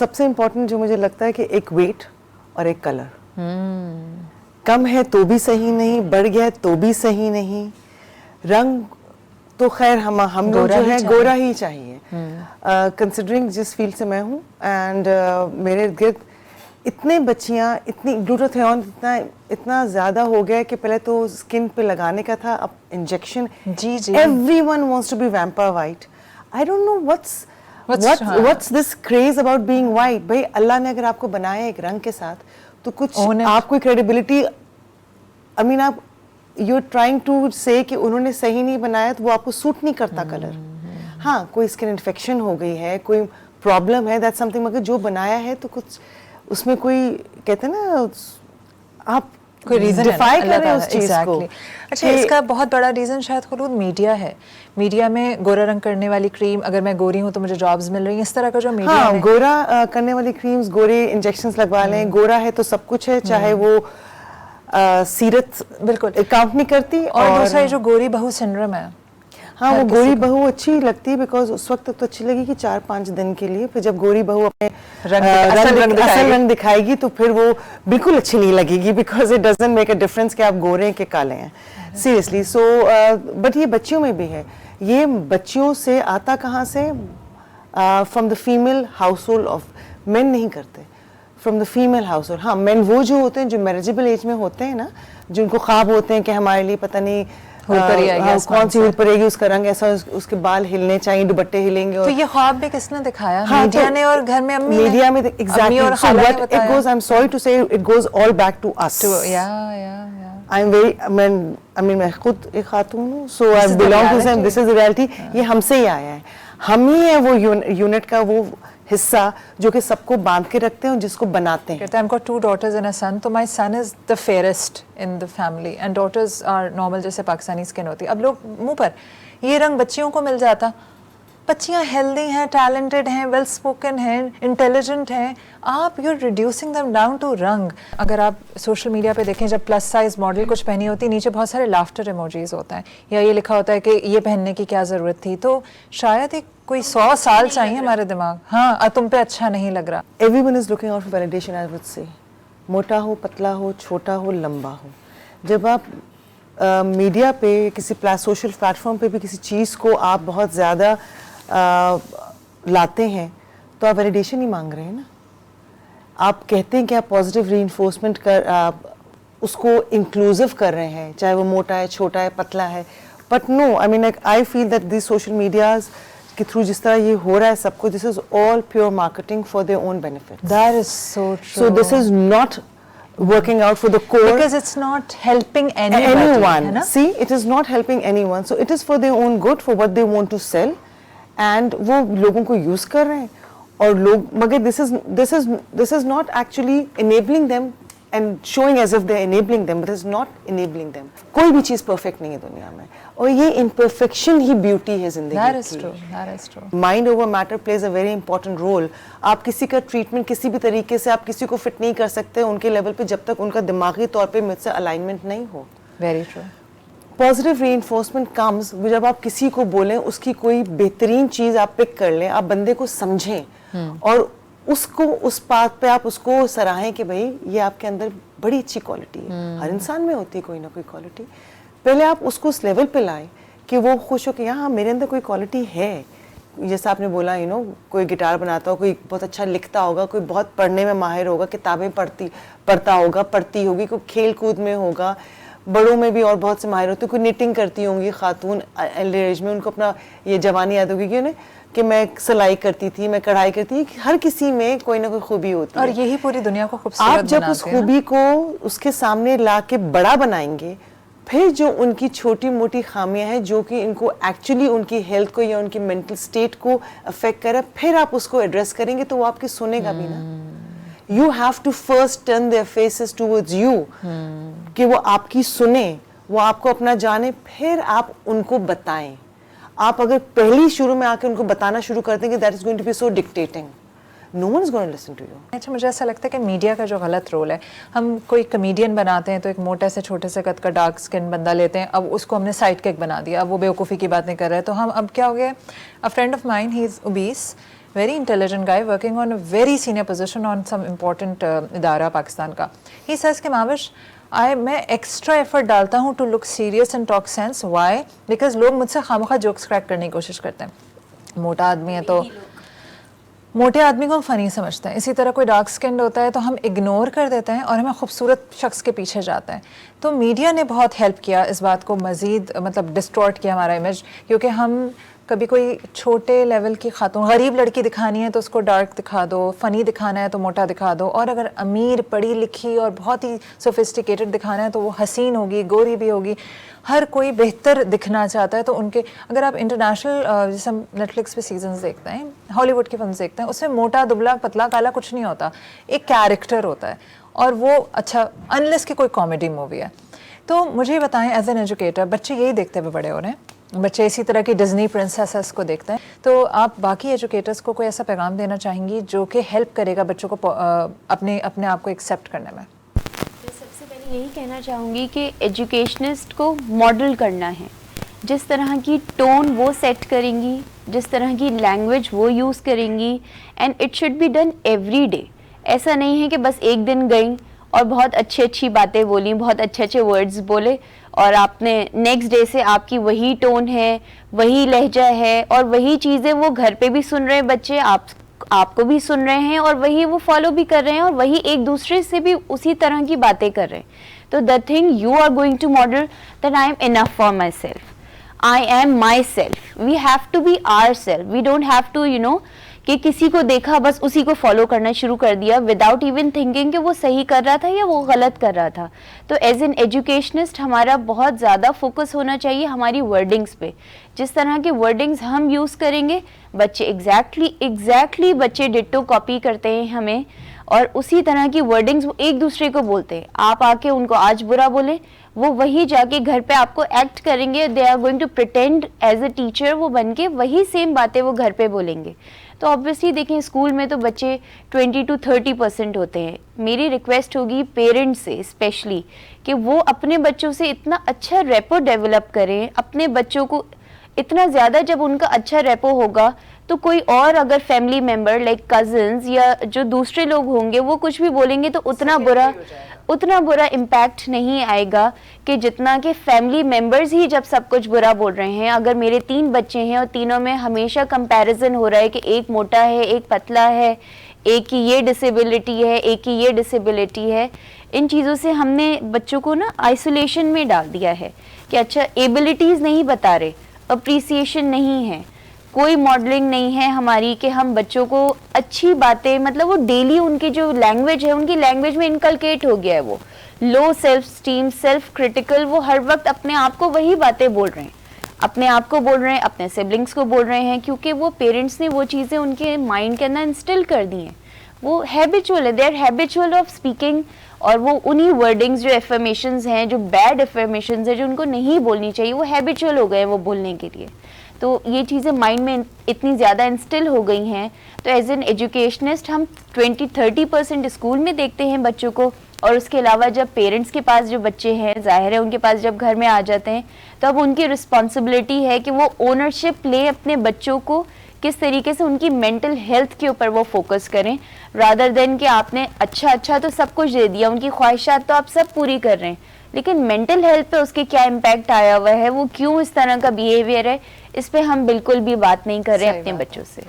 सबसे इम्पोर्टेंट जो मुझे लगता है कि एक वेट और एक कलर। कम है तो भी सही नहीं, बढ़ गया है तो भी सही नहीं। रंग तो खैर हम लोग जो है गोरा ही चाहिए। कंसिडरिंग जिस फील्ड से मैं हूँ एंड मेरे गिर्द इतने बच्चियाँ, इतनी ग्लूटाथियोन इतना ज़्यादा हो गया है कि पहले तो स्किन पे लगाने का था, अब इंजेक्शन। जी जी, everyone wants to be vampire white. I don't know what's this craze about being white. भाई अल्लाह ने अगर आपको बनाया एक रंग के साथ तो कुछ आपको क्रेडिबिलिटी, आई मीन आप यू आर ट्राइंग टू से कि उन्होंने सही नहीं बनाया तो वो आपको सूट नहीं करता कलर। हाँ, कोई स्किन इन्फेक्शन हो गई है, कोई प्रॉब्लम है, दैट्स समथिंग, मगर जो बनाया है तो कुछ उसमें कोई कहते हैं ना, आप कोई रीजन डिफाई कर रहे हैं उस चीज को। अच्छा, इसका बहुत बड़ा रीजन शायद खुद मीडिया है। मीडिया में गोरा रंग करने वाली क्रीम, अगर मैं गोरी हूँ तो मुझे जॉब्स मिल रही हैं, इस तरह का जो मीडिया हाँ, है। गोरा करने वाली क्रीम्स, गोरे इंजेक्शंस लगवा लें, गोरा है तो सब कुछ है, चाहे वो सीरत बिल्कुल काउंट नहीं करती। और दूसरा ये जो गोरी बहू सिंड्रोम है, हाँ, वो गोरी बहू अच्छी लगती है बिकॉज उस वक्त तक तो अच्छी लगेगी 4-5 दिन के लिए, फिर जब गोरी बहू अपने असल रंग दिखाएगी तो फिर वो बिल्कुल अच्छी नहीं लगेगी because it doesn't make a difference कि आप गोरे हैं कि काले हैं, सीरियसली। सो बट ये बच्चियों में भी है। ये बच्चियों से आता कहाँ से? From the female house hold of, main नहीं करते, from the female house hold. हाँ, मेन वो जो होते हैं जो मैरिजेबल एज में होते हैं ना, जिनको ख्वाब होते हैं कि हमारे लिए पता नहीं कौन सी हुड पड़ेगी, उसका रंग ऐसा, उसके बाल हिलने चाहिए, दुपट्टे हिलेंगे। तो ये ख्वाब भी किसने दिखाया? हाँ, मीडिया ने और घर में अम्मी मीडिया में exactly. So what it goes, I am sorry to say, it goes all back to us. I am very, मैं खुद एक खातून हूँ, so I belong to same, this is the reality. ये हमसे ही आया है, हम ही है वो यूनिट का वो हिस्सा जो कि सबको बांध के रखते हैं और जिसको बनाते हैं। I've got 2 daughters and a son, तो my son is the fairest in the family and daughters are normal जैसे पाकिस्तानी स्किन होती है। अब लोग मुंह पर ये रंग बच्चियों को मिल जाता, बच्चियां हेल्दी हैं, टैलेंटेड हैं, वेल स्पोकन हैं, इंटेलिजेंट हैं, आप you reducing them down to रंग। अगर आप सोशल मीडिया पे देखें, जब प्लस साइज मॉडल कुछ पहनी होती है, नीचे बहुत सारे लाफ्टर इमोजीज होता है या ये लिखा होता है कि ये पहनने की क्या ज़रूरत थी। तो शायद एक कोई 100 साल चाहिए हमारे दिमाग। हाँ, तुम पे अच्छा नहीं लग रहा। Everyone is looking out for validation, I would say, मोटा हो, पतला हो, छोटा हो, लंबा हो। जब आप मीडिया पे, किसी सोशल प्लेटफॉर्म पे भी किसी चीज़ को आप बहुत ज़्यादा लाते हैं तो आप वैलिडेशन ही मांग रहे हैं ना। आप कहते हैं कि आप पॉजिटिव रीइंफोर्समेंट उसको इंक्लूसिव कर रहे हैं, चाहे वो मोटा है, छोटा है, पतला है, but no, I mean I feel that this social medias के थ्रू जिस तरह ये हो रहा है सबको, this is all pure marketing for their own benefit. That is so true. So this is not working out for the core, because it's not helping anyone. See, it is not helping anyone, so it is for their own good, for what they want to sell, and वो लोगों को use कर रहे हैं और लोग, मगर this is not actually enabling them and showing as if they're enabling them, but it's not enabling them. कोई भी चीज परफेक्ट नहीं है दुनिया में और ये imperfection ही ब्यूटी है जिंदगी की। That is true. Mind over matter plays a very important role. आप किसी का ट्रीटमेंट किसी भी तरीके से आप किसी को फिट नहीं कर सकते उनके लेवल पे जब तक उनका दिमागी तौर पे मुझसे अलाइनमेंट नहीं हो। Very true. Positive reinforcement comes जब आप किसी को बोलें, उसकी कोई बेहतरीन चीज़ आप पिक कर लें, आप बंदे को समझें और उसको उस बात पे आप उसको सराहें कि भाई ये आपके अंदर बड़ी अच्छी क्वालिटी है। हर इंसान में होती है कोई ना कोई क्वालिटी। पहले आप उसको उस लेवल पे लाएं कि वो खुश हो कि हाँ, मेरे अंदर कोई क्वालिटी है। जैसा आपने बोला, कोई गिटार बनाता हो, कोई बहुत अच्छा लिखता होगा, कोई बहुत पढ़ने में माहिर होगा, किताबें पढ़ता होगा, पढ़ती होगी, कोई खेल कूद में होगा, बड़ों में भी और बहुत से माहिर होते हैं, कोई निटिंग करती होंगी खातून एल्डर एज में, उनको अपना ये जवानी याद होगी कि मैं सिलाई करती थी, मैं कढ़ाई करती थी। हर किसी में कोई ना कोई खूबी होती है और यही पूरी दुनिया को खूबसूरत बनाते हैं। आप जब उस खूबी को उसके सामने ला के बड़ा बनाएंगे, फिर जो उनकी छोटी मोटी खामियां हैं जो कि इनको एक्चुअली उनकी हेल्थ को या उनकी मेंटल स्टेट को अफेक्ट करे, फिर आप उसको एड्रेस करेंगे तो वो आपकी सुनेगा भी ना। You have to first turn their faces towards you, कि वो आपकी सुने, वो आपको अपना जाने, फिर आप उनको बताएं। आप अगर पहली शुरू में आके उनको बताना शुरू कर देंगे, that is going to be so dictating. No one is going to listen to you. अच्छा, मुझे ऐसा लगता है कि मीडिया का जो गलत रोल है, हम कोई कमेडियन बनाते हैं तो एक मोटे से छोटे से कद का डार्क स्किन बंदा लेते हैं, अब उसको हमने साइड किक बना दिया, अब वो बेवकूफ़ी की बातें कर रहा है। तो हम अब क्या हो गया, अ friend of mine, he is obese very intelligent guy working on a very senior position on some important इदारा पाकिस्तान का. He says कि माविश मैं एक्स्ट्रा एफर्ट डालता हूँ to look serious and talk sense. Why? Because लोग मुझसे खामखा जोक्स क्रैक करने की कोशिश करते हैं. मोटा आदमी है तो मोटे आदमी को हम फ़नी समझते हैं. इसी तरह कोई डार्क स्किन्ड होता है तो हम इग्नोर कर देते हैं और हमें खूबसूरत शख्स के पीछे जाते हैं. तो मीडिया ने बहुत हेल्प किया इस बात को मज़ीद मतलब डिस्टॉर्ट किया हमारा इमेज, क्योंकि हम कभी कोई छोटे लेवल की खातून गरीब लड़की दिखानी है तो उसको डार्क दिखा दो, फ़नी दिखाना है तो मोटा दिखा दो, और अगर अमीर पढ़ी लिखी और बहुत ही सोफिस्टिकेटेड दिखाना है तो वो हसीन होगी, गोरी भी होगी. हर कोई बेहतर दिखना चाहता है. तो उनके अगर आप इंटरनेशनल जैसे हम नेटफ्लिक्स पे सीजन्स देखते हैं, हॉलीवुड की फिल्म देखते हैं, उसमें मोटा दुबला पतला काला कुछ नहीं होता, एक कैरेक्टर होता है. और वो अच्छा अनलेस की कोई कॉमेडी मूवी है. तो मुझे बताएं एज एन एजुकेटर, बच्चे यही देखते हुए बड़े हो रहे हैं, बच्चे इसी तरह की डिज्नी प्रिंसेसेस को देखते हैं. तो आप बाकी एजुकेटर्स को कोई ऐसा पैगाम देना चाहेंगी जो कि हेल्प करेगा बच्चों को अपने आप को एक्सेप्ट करने में? मैं सबसे पहले यही कहना चाहूँगी कि एजुकेशनिस्ट को मॉडल करना है. जिस तरह की टोन वो सेट करेंगी, जिस तरह की लैंग्वेज वो यूज़ करेंगी, and it should be done every day. ऐसा नहीं है कि बस एक दिन गई और बहुत अच्छी बातें बोली, बहुत अच्छे वर्ड्स बोले और आपने नेक्स्ट डे से आपकी वही टोन है, वही लहजा है और वही चीज़ें वो घर पे भी सुन रहे हैं बच्चे, आपको भी सुन रहे हैं और वही वो फॉलो भी कर रहे हैं और वही एक दूसरे से भी उसी तरह की बातें कर रहे हैं. तो the thing you are going to model that I am enough for myself, I am myself. We have to be our self. We don't have to कि किसी को देखा बस उसी को फॉलो करना शुरू कर दिया विदाउट इवन थिंकिंग कि वो सही कर रहा था या वो गलत कर रहा था. तो एज एन एजुकेशनिस्ट हमारा बहुत ज़्यादा फोकस होना चाहिए हमारी वर्डिंग्स पे. जिस तरह के वर्डिंग्स हम यूज़ करेंगे बच्चे एग्जैक्टली बच्चे डिट्टो कॉपी करते हैं हमें, और उसी तरह की वर्डिंग्स वो एक दूसरे को बोलते हैं. आप आके उनको आज बुरा बोले, वो वही जाके घर पे आपको एक्ट करेंगे. They are going to pretend as a teacher, वो बन के वही सेम बातें वो घर पे बोलेंगे. तो ऑब्वियसली देखें स्कूल में तो बच्चे 20 to 30% होते हैं. मेरी रिक्वेस्ट होगी पेरेंट्स से स्पेशली कि वो अपने बच्चों से इतना अच्छा रेपो डेवलप करें, अपने बच्चों को इतना ज़्यादा. जब उनका अच्छा रेपो होगा तो कोई और अगर फैमिली मेम्बर लाइक कज़न्स या जो दूसरे लोग होंगे वो कुछ भी बोलेंगे तो उतना बुरा इम्पैक्ट नहीं आएगा कि जितना कि फैमिली मेम्बर्स ही जब सब कुछ बुरा बोल रहे हैं. अगर मेरे 3 बच्चे हैं और तीनों में हमेशा कंपैरिजन हो रहा है कि एक मोटा है, एक पतला है, एक की ये डिसेबिलिटी है, एक की ये डिसेबिलिटी है, इन चीज़ों से हमने बच्चों को ना आइसोलेशन में डाल दिया है कि अच्छा एबिलिटीज़ नहीं बता रहे, अप्रिसिएशन नहीं है, कोई मॉडलिंग नहीं है हमारी कि हम बच्चों को अच्छी बातें, मतलब वो डेली उनकी जो लैंग्वेज है उनकी लैंग्वेज में इनकलकेट हो गया है. वो low self esteem, self critical, वो हर वक्त अपने आप को वही बातें बोल रहे हैं, अपने आप को बोल रहे हैं, अपने सिबलिंग्स को बोल रहे हैं, क्योंकि वो पेरेंट्स ने वो चीज़ें उनके माइंड के अंदर इंस्टिल कर दी हैं. वो हैबिचुअल है, they are habitual of speaking. और वो उन्हीं वर्डिंग्स जो एफर्मेशंस हैं, जो बैड एफर्मेशंस हैं, जो उनको नहीं बोलनी चाहिए, वो हैबिचुअल हो गए हैं वो बोलने के लिए. तो ये चीज़ें माइंड में इतनी ज़्यादा इंस्टिल हो गई हैं. तो एज एन एजुकेशनिस्ट हम 20-30% स्कूल में देखते हैं बच्चों को, और उसके अलावा जब पेरेंट्स के पास जो बच्चे हैं ज़ाहिर है उनके पास जब घर में आ जाते हैं तो अब उनकी रिस्पॉन्सिबिलिटी है कि वो ओनरशिप ले अपने बच्चों को, किस तरीके से उनकी मेंटल हेल्थ के ऊपर वो फोकस करें, रादर देन कि आपने अच्छा तो सब कुछ दे दिया, उनकी ख्वाहिशात तो आप सब पूरी कर रहे हैं, लेकिन मेंटल हेल्थ पे उसके क्या इम्पैक्ट आया हुआ है, वो क्यों इस तरह का बिहेवियर है, इस पे हम बिल्कुल भी बात नहीं कर रहे अपने बच्चों से.